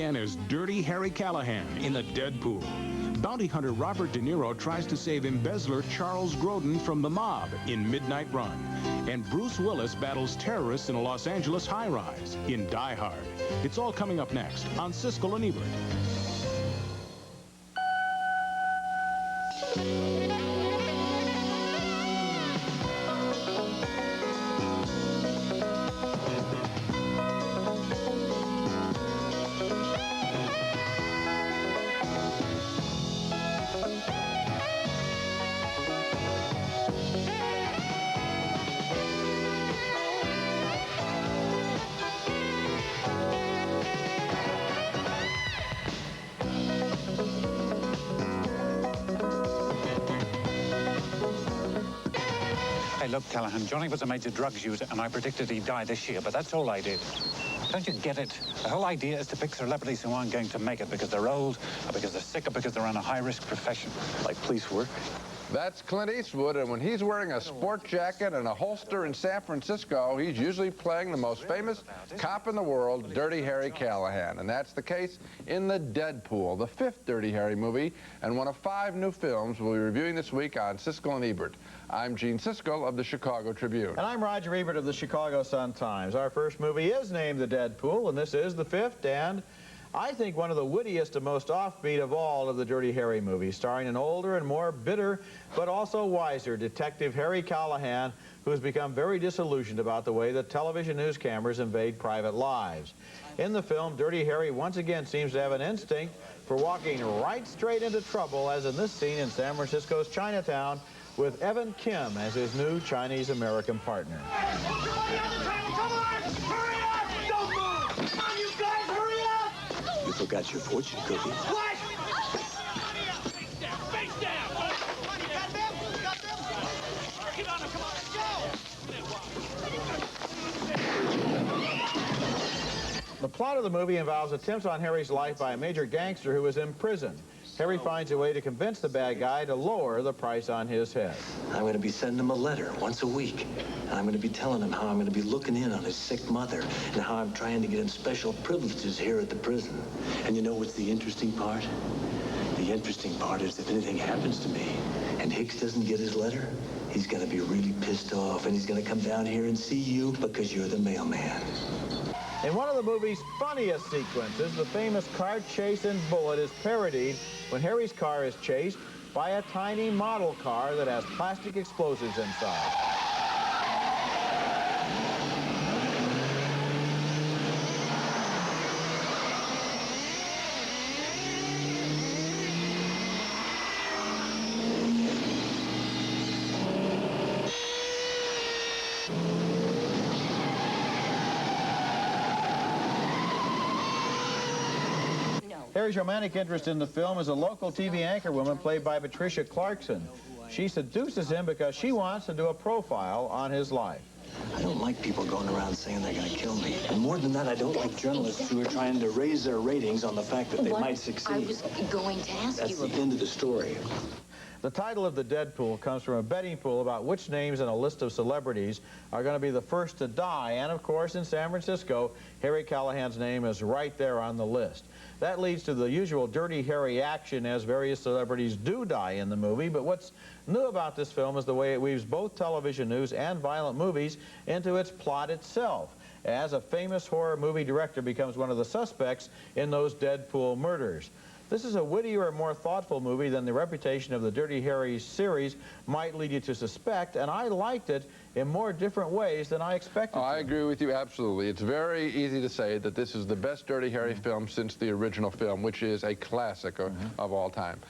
And as Dirty Harry Callahan in The Deadpool. Bounty hunter Robert De Niro tries to save embezzler Charles Grodin from the mob in Midnight Run. And Bruce Willis battles terrorists in a Los Angeles high-rise in Die Hard. It's all coming up next on Siskel and Ebert. Hey, look, Callahan, Johnny was a major drugs user, and I predicted he'd die this year, but that's all I did. Don't you get it? The whole idea is to pick celebrities who aren't going to make it because they're old, or because they're sick, or because they're in a high-risk profession. Like police work. That's Clint Eastwood, and when he's wearing a sport jacket and a holster in San Francisco, he's usually playing the most famous cop in the world, Dirty Harry Callahan. And that's the case in The Deadpool, the 5th Dirty Harry movie, and one of 5 new films we'll be reviewing this week on Siskel and Ebert. I'm Gene Siskel of the Chicago Tribune. And I'm Roger Ebert of the Chicago Sun-Times. Our first movie is named The Deadpool, and this is the 5th, and I think one of the wittiest and most offbeat of all of the Dirty Harry movies, starring an older and more bitter, but also wiser Detective Harry Callahan, who has become very disillusioned about the way that television news cameras invade private lives. In the film, Dirty Harry once again seems to have an instinct for walking right straight into trouble, as in this scene in San Francisco's Chinatown, with Evan Kim as his new Chinese-American partner. You forgot your fortune cookie. What? Face down! Face down! Come on, you got them? You got them? Get on them, come on, let's go! The plot of the movie involves attempts on Harry's life by a major gangster who is in prison. Harry finds a way to convince the bad guy to lower the price on his head. I'm going to be sending him a letter once a week. And I'm going to be telling him how I'm going to be looking in on his sick mother and how I'm trying to get him special privileges here at the prison. And you know what's the interesting part? The interesting part is if anything happens to me and Hicks doesn't get his letter, he's going to be really pissed off and he's going to come down here and see you because you're the mailman. In one of the movie's funniest sequences, the famous car chase in Bullet is parodied when Harry's car is chased by a tiny model car that has plastic explosives inside. Harry's romantic interest in the film is a local TV anchorwoman played by Patricia Clarkson. She seduces him because she wants to do a profile on his life. I don't like people going around saying they're going to kill me. And more than that, I don't like journalists who are trying to raise their ratings on the fact that they might succeed. I was going to ask That's you the end of the story. The title of The Deadpool comes from a betting pool about which names in a list of celebrities are going to be the first to die. And, of course, in San Francisco, Harry Callahan's name is right there on the list. That leads to the usual Dirty Harry action as various celebrities do die in the movie. But what's new about this film is the way it weaves both television news and violent movies into its plot itself, as a famous horror movie director becomes one of the suspects in those Deadpool murders. This is a wittier and more thoughtful movie than the reputation of the Dirty Harry series might lead you to suspect, and I liked it in more different ways than I expected. I agree with you absolutely. It's very easy to say that this is the best Dirty Harry film since the original film, which is a classic of all time.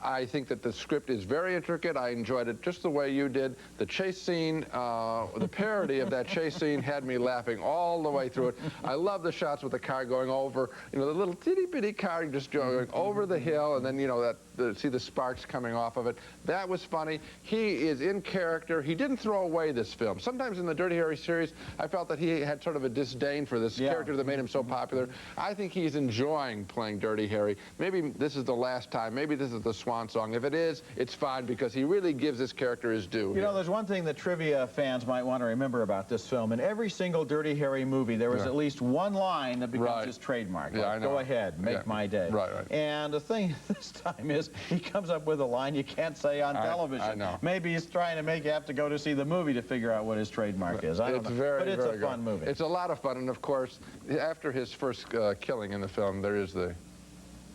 I think that the script is very intricate. I enjoyed it just the way you did. The chase scene, the parody of that chase scene had me laughing all the way through it. I love the shots with the car going over, you know, the little itty-bitty car just going over the hill, and then, you know, that see the sparks coming off of it. That was funny. He is in character. He didn't throw away this film. Sometimes in the Dirty Harry series, I felt that he had sort of a disdain for this character that made him so popular. I think he's enjoying playing Dirty Harry. Maybe this is the last time. Maybe this is the swan song. If it is, it's fine because he really gives this character his due. You know, there's one thing that trivia fans might want to remember about this film. In every single Dirty Harry movie, there was at least one line that becomes his trademark. Yeah, Like, I know. go ahead, make my day. Right. And the thing this time is he comes up with a line you can't say on television. I know. Maybe he's trying to make you have to go to see the movie to figure out what his trademark is. I don't know. But it's a fun movie. It's a lot of fun, and of course, after his first killing in the film, there is the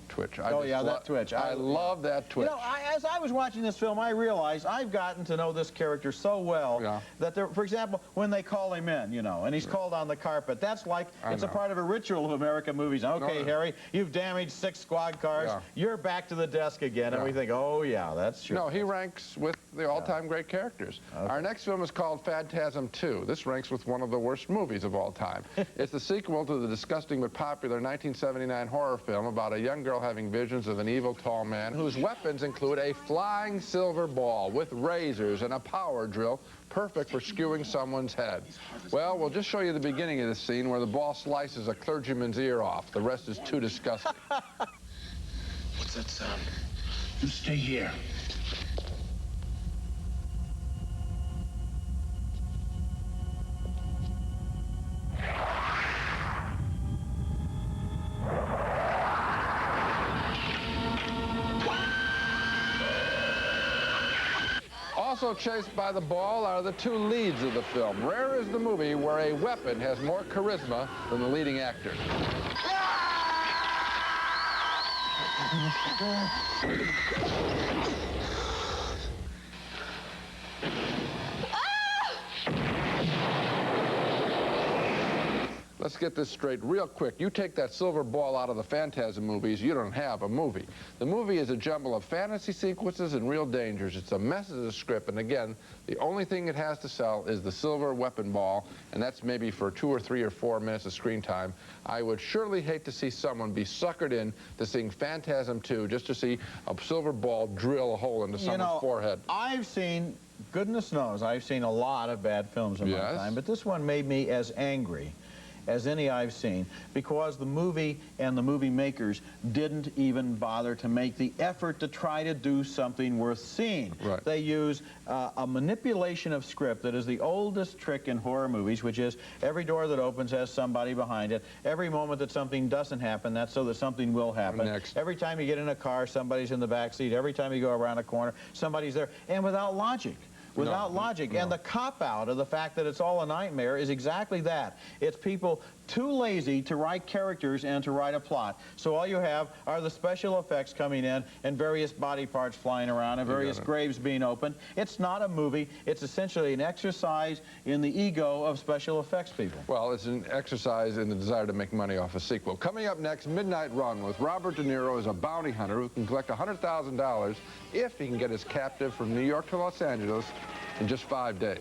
twitch. That twitch. I love that twitch. You know, as I was watching this film, I realized I've gotten to know this character so well that, for example, when they call him in, you know, and he's called on the carpet, that's like, it's a part of a ritual of American movies. Okay, Harry, you've damaged 6 squad cars. You're back to the desk again. And we think, oh, yeah, that's true. No, he ranks with the all-time great characters. Our next film is called Phantasm 2. This ranks with one of the worst movies of all time. It's the sequel to the disgusting but popular 1979 horror film about a young girl having visions of an evil tall man whose weapons include a flying silver ball with razors and a power drill perfect for skewing someone's head. Well, we'll just show you the beginning of this scene where the ball slices a clergyman's ear off. The rest is too disgusting. What's that sound? You stay here. Also chased by the ball are the 2 leads of the film. Rare is the movie where a weapon has more charisma than the leading actor. Let's get this straight real quick. You take that silver ball out of the Phantasm movies, you don't have a movie. The movie is a jumble of fantasy sequences and real dangers. It's a mess of a script, and again, the only thing it has to sell is the silver weapon ball, and that's maybe for 2 or 3 or 4 minutes of screen time. I would surely hate to see someone be suckered in to seeing Phantasm 2 just to see a silver ball drill a hole into someone's forehead. I've seen, goodness knows, I've seen a lot of bad films in my time, but this one made me as angry as any I've seen, because the movie and the movie makers didn't even bother to make the effort to try to do something worth seeing. They use a manipulation of script that is the oldest trick in horror movies, which is every door that opens has somebody behind it. Every moment that something doesn't happen, that's so that something will happen. Every time you get in a car, somebody's in the back seat. Every time you go around a corner, somebody's there, and without logic. And the cop-out of the fact that it's all a nightmare is exactly that. It's people too lazy to write characters and to write a plot. So all you have are the special effects coming in and various body parts flying around and various graves being opened. It's not a movie. It's essentially an exercise in the ego of special effects people. Well, it's an exercise in the desire to make money off a sequel. Coming up next, Midnight Run with Robert De Niro as a bounty hunter who can collect $100,000 if he can get his captive from New York to Los Angeles in just 5 days.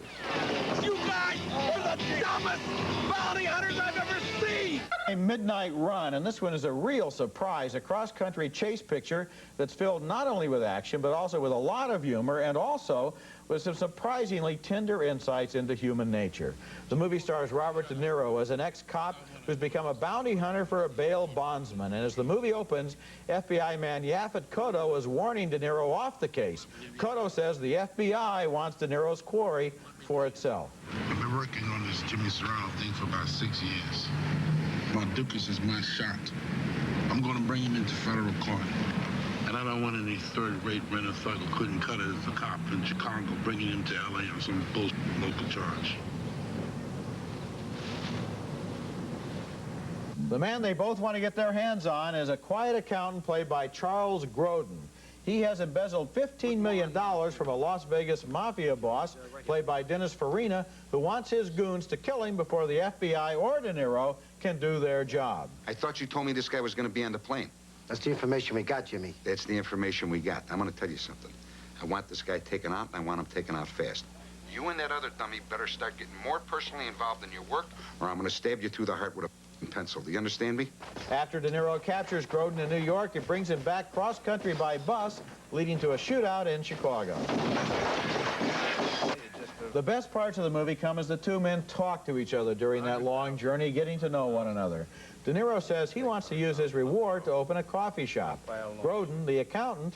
You guys are the dumbest bounty hunters I've ever seen! A Midnight Run, and this one is a real surprise, a cross-country chase picture that's filled not only with action, but also with a lot of humor, and also with some surprisingly tender insights into human nature. The movie stars Robert De Niro as an ex-cop who's become a bounty hunter for a bail bondsman. And as the movie opens, FBI man Yaphet Kotto is warning De Niro off the case. Kotto says the FBI wants De Niro's quarry for itself. I've been working on this Jimmy Serrano thing for about 6 years. Mardukas is my shot. I'm going to bring him into federal court. And I don't want any third-rate renter thug who couldn't cut it as a cop in Chicago bringing him to L.A. on some bullshit local charge. The man they both want to get their hands on is a quiet accountant played by Charles Grodin. He has embezzled $15 million from a Las Vegas mafia boss, played by Dennis Farina, who wants his goons to kill him before the FBI or De Niro can do their job. I thought you told me this guy was going to be on the plane. That's the information we got, Jimmy. That's the information we got. I'm going to tell you something. I want this guy taken out, and I want him taken out fast. You and that other dummy better start getting more personally involved in your work, or I'm going to stab you through the heart with a pencil. Do you understand me? After De Niro captures Grodin in New York, it brings him back cross-country by bus leading to a shootout in Chicago. The best parts of the movie come as the two men talk to each other during that long journey, getting to know one another. De Niro says he wants to use his reward to open a coffee shop. Grodin, the accountant,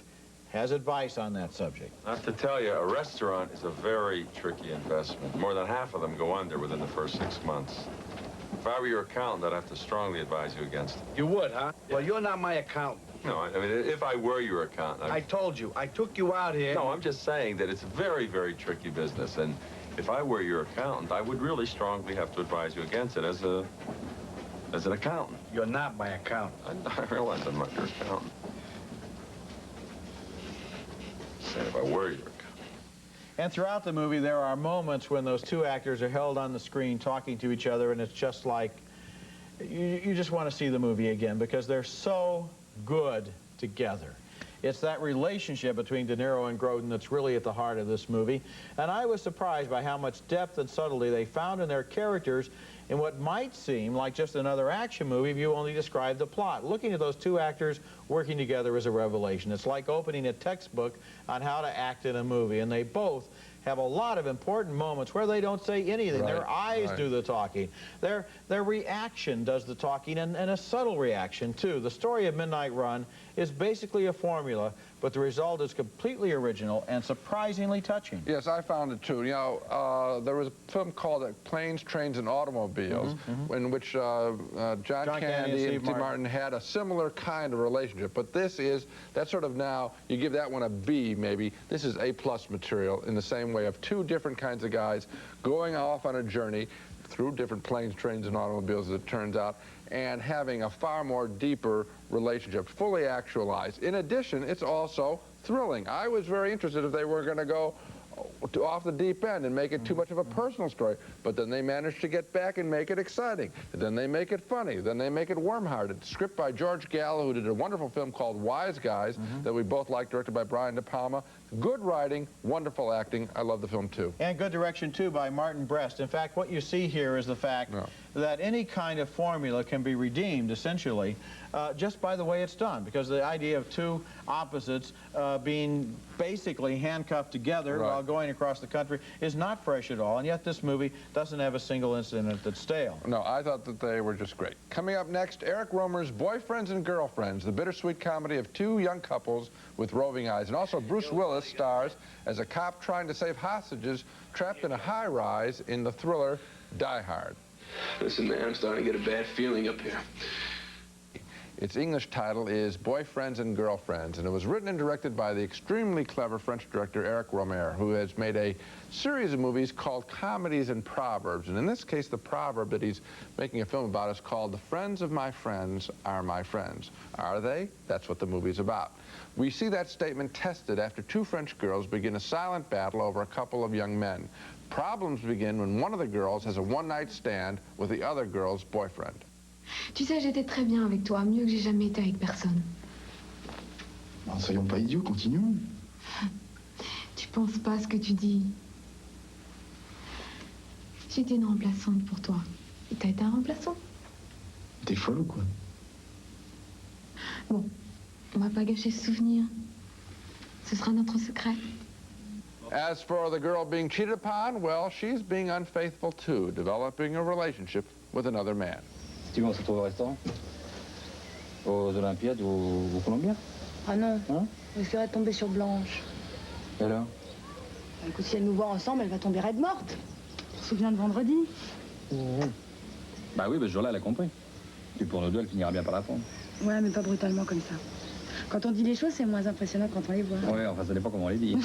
has advice on that subject. I have to tell you, a restaurant is a very tricky investment. More than half of them go under within the first 6 months. If I were your accountant, I'd have to strongly advise you against it. You would, huh? Well, you're not my accountant. No, I mean, if I were your accountant... I told you. I took you out here. No, I'm just saying that it's a very, very tricky business, and if I were your accountant, I would really strongly have to advise you against it as an accountant. You're not my accountant. I realize I'm not your accountant. Saying if I were your accountant. And throughout the movie, there are moments when those two actors are held on the screen talking to each other, and it's just like, you just want to see the movie again because they're so good together. It's that relationship between De Niro and Grodin that's really at the heart of this movie. And I was surprised by how much depth and subtlety they found in their characters in what might seem like just another action movie if you only describe the plot. Looking at those two actors working together is a revelation. It's like opening a textbook on how to act in a movie, and they both have a lot of important moments where they don't say anything. Right, their eyes do the talking. Their reaction does the talking, and a subtle reaction, too. The story of Midnight Run is basically a formula, but the result is completely original and surprisingly touching. Yes, I found it, too. You know, there was a film called Planes, Trains, and Automobiles, in which John Candy and Steve Martin had a similar kind of relationship. But that's sort of now, you give that one a B, maybe. This is A+ material in the same way of two different kinds of guys going off on a journey through different planes, trains, and automobiles, as it turns out, and having a far more deeper relationship, fully actualized. In addition, it's also thrilling. I was very interested if they were going to go off the deep end and make it too much of a personal story, but then they managed to get back and make it exciting. Then they make it funny. Then they make it warm-hearted. Script by George Gallo, who did a wonderful film called Wise Guys that we both like, directed by Brian De Palma. Good writing, wonderful acting. I love the film, too. And good direction, too, by Martin Brest. In fact, what you see here is the fact that any kind of formula can be redeemed, essentially, just by the way it's done, because the idea of two opposites being basically handcuffed together while going across the country is not fresh at all, and yet this movie doesn't have a single incident that's stale. No, I thought that they were just great. Coming up next, Eric Rohmer's Boyfriends and Girlfriends, the bittersweet comedy of two young couples with roving eyes. And also Bruce Willis stars as a cop trying to save hostages trapped in a high-rise in the thriller Die Hard. Listen, man, I'm starting to get a bad feeling up here. Its English title is Boyfriends and Girlfriends, and it was written and directed by the extremely clever French director Eric Rohmer, who has made a series of movies called Comedies and Proverbs. And in this case, the proverb that he's making a film about is called The Friends of My Friends Are My Friends. Are they? That's what the movie's about. We see that statement tested after two French girls begin a silent battle over a couple of young men. Problems begin when one of the girls has a one-night stand with the other girl's boyfriend. Tu sais, j'étais très bien avec toi, mieux que j'ai jamais été avec personne. Ne soyons pas idiots, continuons. Tu penses pas ce que tu dis. J'étais une remplaçante pour toi. Et t'as été un remplaçant. T'es folle ou quoi? Bon, on va pas gâcher ce souvenir. Ce sera notre secret. As for the girl being cheated upon, well, she's being unfaithful too, developing a relationship with another man. Tu veux, on se retrouve au restaurant? Aux Olympiades ou au Columbia? Ah non, on risquerait de tomber sur Blanche. Et alors? Écoute, si elle nous voit ensemble, elle va tomber raide morte. Tu te souviens de vendredi? Bah oui, ce jour-là, elle a compris. Et pour nous deux, elle finira bien par la prendre. Ouais, mais pas brutalement comme ça. Quand on dit les choses, c'est moins impressionnant quand on les voit. Ouais, enfin, ça dépend comment on les dit.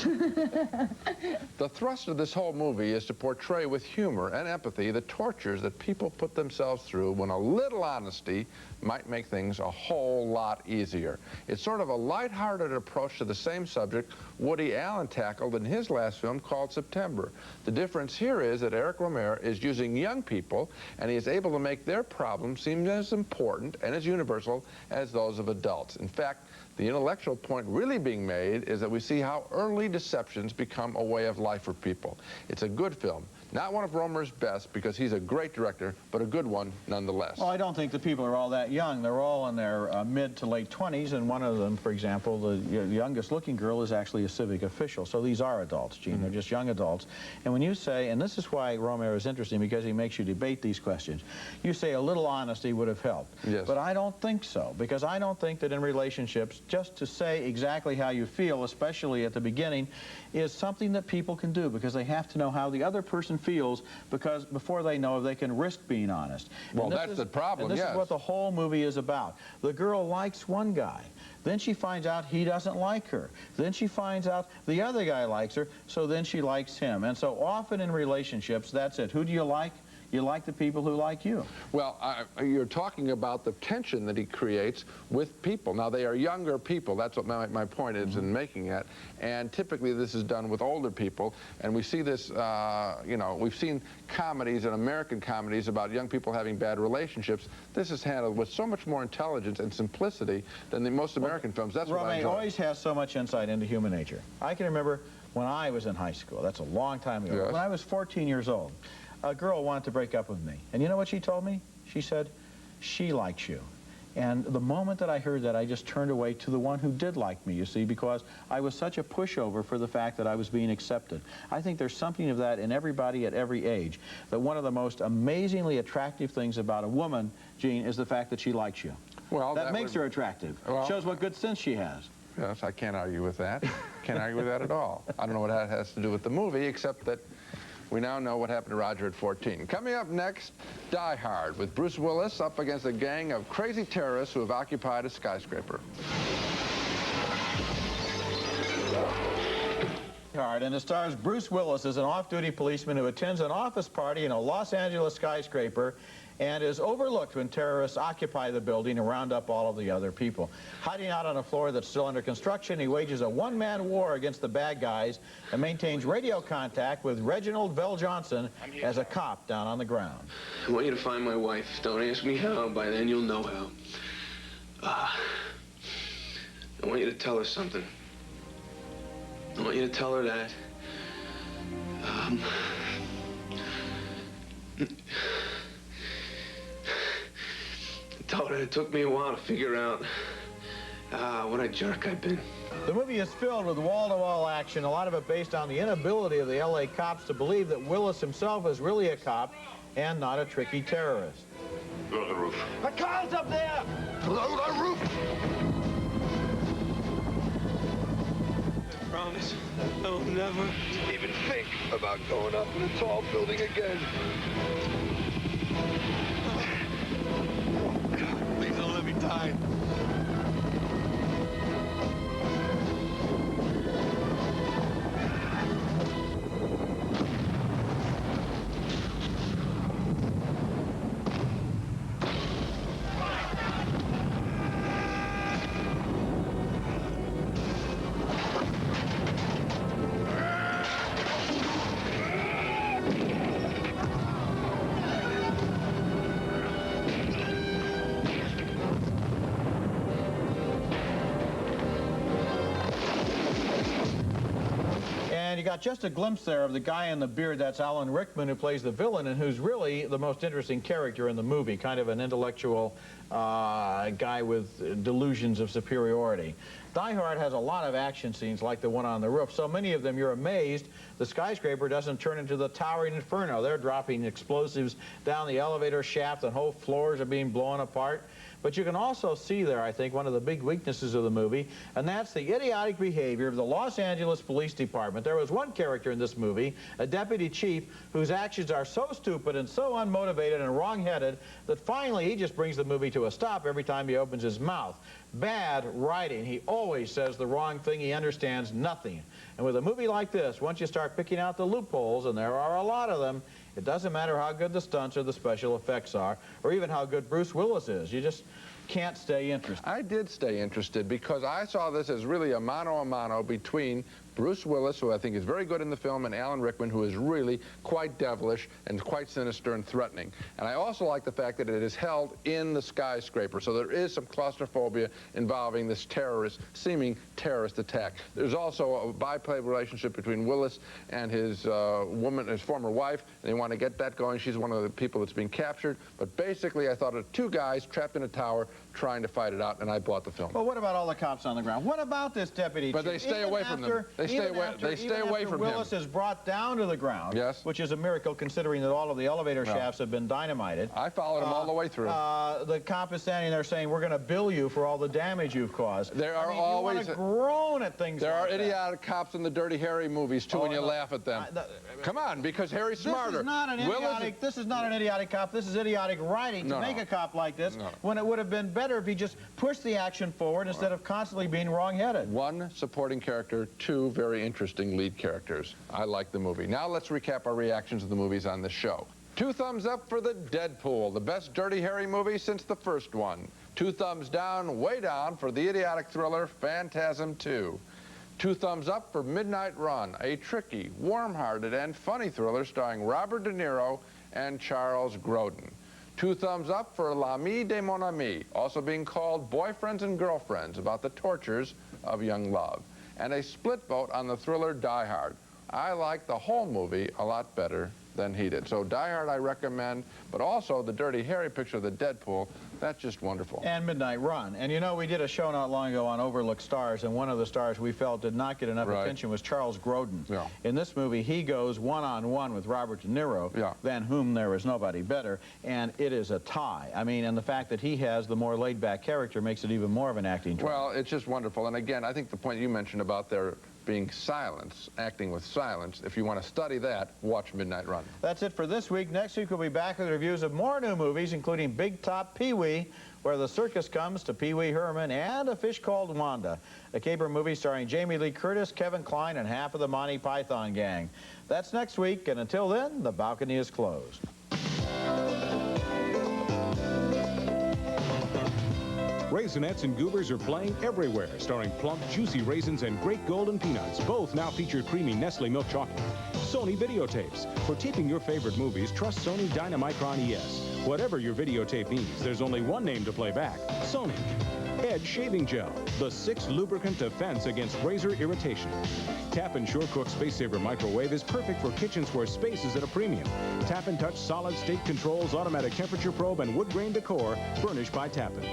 The thrust of this whole movie is to portray with humor and empathy the tortures that people put themselves through when a little honesty might make things a whole lot easier. It's sort of a light-hearted approach to the same subject Woody Allen tackled in his last film called September. The difference here is that Eric Rohmer is using young people, and he is able to make their problems seem as important and as universal as those of adults. In fact, the intellectual point really being made is that we see how early deceptions become a way of life for people. It's a good film. Not one of Romer's best, because he's a great director, but a good one nonetheless. Well, I don't think the people are all that young. They're all in their mid to late 20s, and one of them, for example, the youngest looking girl is actually a civic official. So these are adults, Gene. They're just young adults. And when you say, and this is why Romero is interesting, because he makes you debate these questions, you say a little honesty would have helped. Yes. But I don't think so, because I don't think that in relationships, just to say exactly how you feel, especially at the beginning, is something that people can do, because they have to know how the other person feels, because before they know, they can risk being honest. Well, that's the problem, and this is what the whole movie is about. The girl likes one guy. Then she finds out he doesn't like her. Then she finds out the other guy likes her, so then she likes him. And so often in relationships, that's it. Who do you like? You like the people who like you. Well, you're talking about the tension that he creates with people. Now, they are younger people. That's what my point is in making it. And typically this is done with older people. And we see this, you know, we've seen comedies and American comedies about young people having bad relationships. This is handled with so much more intelligence and simplicity than the most American films. That's what I enjoy. always has so much insight into human nature. I can remember when I was in high school. That's a long time ago. Yes. When I was 14 years old. A girl wanted to break up with me. And you know what she told me? She said, she likes you. And the moment that I heard that, I just turned away to the one who did like me, you see, because I was such a pushover for the fact that I was being accepted. I think there's something of that in everybody at every age, that one of the most amazingly attractive things about a woman, Gene, is the fact that she likes you. Well, that makes her attractive. Well, shows what good sense she has. Yes, I can't argue with that. Can't argue with that at all. I don't know what that has to do with the movie, except that we now know what happened to Roger at 14. Coming up next, Die Hard, with Bruce Willis up against a gang of crazy terrorists who have occupied a skyscraper. And it stars Bruce Willis as an off-duty policeman who attends an office party in a Los Angeles skyscraper and is overlooked when terrorists occupy the building and round up all of the other people. Hiding out on a floor that's still under construction, he wages a one-man war against the bad guys and maintains radio contact with Reginald Vell Johnson as a cop down on the ground. I want you to find my wife. Don't ask me how. By then you'll know how. I want you to tell her something. I want you to tell her that, tell her it took me a while to figure out what a jerk I've been. The movie is filled with wall-to-wall action, a lot of it based on the inability of the LA cops to believe that Willis himself is really a cop and not a tricky terrorist. Go to the roof. The car's up there! Below the roof! I promise I will never Even think about going up in a tall building again. God, please don't let me die. And you got just a glimpse there of the guy in the beard. That's Alan Rickman, who plays the villain and who's really the most interesting character in the movie, kind of an intellectual guy with delusions of superiority. Die Hard has a lot of action scenes like the one on the roof. So many of them you're amazed the skyscraper doesn't turn into the towering inferno. They're dropping explosives down the elevator shaft and whole floors are being blown apart. But you can also see there, I think, one of the big weaknesses of the movie, and that's the idiotic behavior of the Los Angeles Police Department. There was one character in this movie, a deputy chief, whose actions are so stupid and so unmotivated and wrong-headed that finally he just brings the movie to a stop every time he opens his mouth. Bad writing. He always says the wrong thing. He understands nothing. And with a movie like this, once you start picking out the loopholes, and there are a lot of them, it doesn't matter how good the stunts or the special effects are, or even how good Bruce Willis is. You just can't stay interested. I did stay interested because I saw this as really a mano-a-mano between Bruce Willis, who I think is very good in the film, and Alan Rickman, who is really quite devilish and quite sinister and threatening. And I also like the fact that it is held in the skyscraper, so there is some claustrophobia involving this seeming terrorist attack. There's also a bi-play relationship between Willis and his his former wife, and they want to get that going. She's one of the people that's being captured. But basically, I thought of two guys trapped in a tower trying to fight it out, and I bought the film. Well, what about all the cops on the ground? What about this deputy But chief? they stay away from them. They stay away from him. Willis is brought down to the ground, yes, which is a miracle considering that all of the elevator shafts have been dynamited. I followed him all the way through. The cop is standing there saying, "We're going to bill you for all the damage you've caused." There are always you want to groan at things. There like are idiotic cops in the Dirty Harry movies too, and you laugh at them. Come on, because Harry's smarter. This is not an idiotic. This is not an idiotic cop. This is idiotic writing to make a cop like this. When it would have been better if he just pushed the action forward instead of constantly being wrong-headed. One supporting character, two very interesting lead characters. I like the movie. Now let's recap our reactions to the movies on this show. 2 thumbs up for the Deadpool, the best Dirty Harry movie since the first one. 2 thumbs down, way down, for the idiotic thriller Phantasm 2. 2 thumbs up for Midnight Run, a tricky, warm-hearted, and funny thriller starring Robert De Niro and Charles Grodin. 2 thumbs up for L'Ami de Mon Ami, also being called Boyfriends and Girlfriends, about the tortures of young love. And a split vote on the thriller Die Hard. I like the whole movie a lot better than he did. So Die Hard I recommend, but also the Dirty Harry picture of the Deadpool, that's just wonderful. And Midnight Run. And you know, we did a show not long ago on Overlooked Stars, and one of the stars we felt did not get enough attention was Charles Grodin. Yeah. In this movie, he goes one-on-one with Robert De Niro, than whom there is nobody better, and it is a tie. I mean, and the fact that he has the more laid-back character makes it even more of an acting drama. Well, it's just wonderful. And again, I think the point you mentioned about there being silence, acting with silence, if you want to study that, watch Midnight Run. That's it for this week. Next week we'll be back with reviews of more new movies, including Big Top Pee-wee, Where the Circus Comes to Pee-wee Herman, and A Fish Called Wanda, a caper movie starring Jamie Lee Curtis, Kevin Kline, and half of the Monty Python gang. That's next week, and until then, the balcony is closed. Raisinets and Goobers are playing everywhere, starring plump, juicy raisins and great golden peanuts. Both now feature creamy Nestle milk chocolate. Sony videotapes. For taping your favorite movies, trust Sony Dynamicron ES. Whatever your videotape needs, there's only one name to play back: Sony. Edge Shaving Gel, the 6th lubricant defense against razor irritation. Tap and Sure Cook Space Saver Microwave is perfect for kitchens where space is at a premium. Tap and Touch solid state controls, automatic temperature probe, and wood grain decor, furnished by Tappan.